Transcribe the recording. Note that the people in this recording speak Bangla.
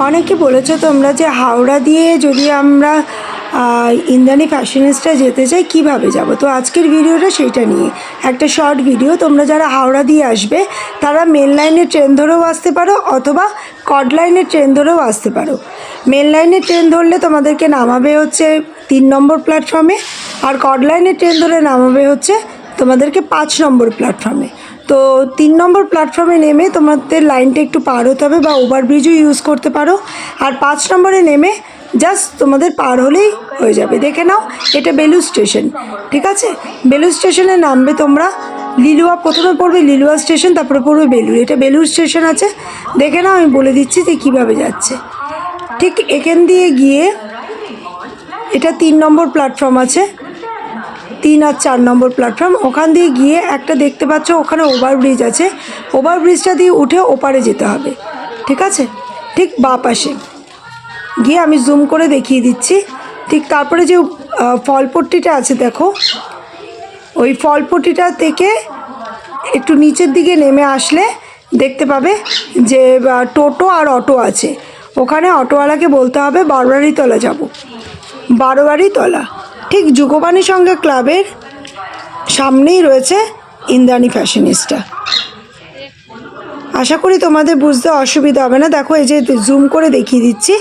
অনেকে বলেছো তোমরা যে হাওড়া দিয়ে যদি আমরা ইন্দ্রাণী ফ্যাশনিস্টা যেতে চাই কিভাবে যাব। তো আজকের ভিডিওটা সেইটা নিয়ে একটা শর্ট ভিডিও। তোমরা যারা হাওড়া দিয়ে আসবে তারা মেন লাইনের ট্রেন ধরেও আসতে পারো অথবা কড লাইনের ট্রেন ধরেও আসতে পারো। মেন লাইনের ট্রেন ধরলে তোমাদেরকে নামাবে হচ্ছে 3 নম্বর প্ল্যাটফর্মে, আর কড লাইনের ট্রেন ধরে নামাবে হচ্ছে তোমাদেরকে 5 নম্বর প্ল্যাটফর্মে। তো 3 নম্বর প্ল্যাটফর্মে নেমে তোমাদের লাইনটা একটু পার হতে হবে বা ওভারব্রিজও ইউজ করতে পারো, আর 5 নম্বরে নেমে জাস্ট তোমাদের পার হলেই হয়ে যাবে। দেখে নাও এটা বেলুড় স্টেশন, ঠিক আছে? বেলুড় স্টেশনে নামবে তোমরা, লিলুয়া প্রথমে পড়বে লিলুয়া স্টেশন, তারপরে পড়বে বেলুড়। এটা বেলুড় স্টেশন আছে, দেখে নাও আমি বলে দিচ্ছি যে কীভাবে যাচ্ছে। ঠিক এখান দিয়ে গিয়ে এটা 3 নম্বর প্ল্যাটফর্ম আছে, 3 আর 4 নম্বর প্ল্যাটফর্ম। ওখান দিয়ে গিয়ে একটা দেখতে পাচ্ছ ওখানে ওভারব্রিজ আছে, ওভারব্রিজটা দিয়ে উঠে ওপারে যেতে হবে, ঠিক আছে? ঠিক বাঁ পাশে গিয়ে আমি জুম করে দেখিয়ে দিচ্ছি। ঠিক তারপরে যে ফলপট্টিটা আছে দেখো, ওই ফলপট্টিটা থেকে একটু নিচের দিকে নেমে আসলে দেখতে পাবে যে টোটো আর অটো আছে। ওখানে অটোওয়ালাকে বলতে হবে বারোয়ারিতলা যাব, বারোয়ারিতলা। ঠিক যুগবাণী সংঘ ক্লাবের সামনেই রয়েছে ইন্দ্রাণী ফ্যাশনিস্টা। আশা করি তোমাদের বুঝতে অসুবিধা হবে না। দেখো এই যে জুম করে দেখিয়ে দিচ্ছি,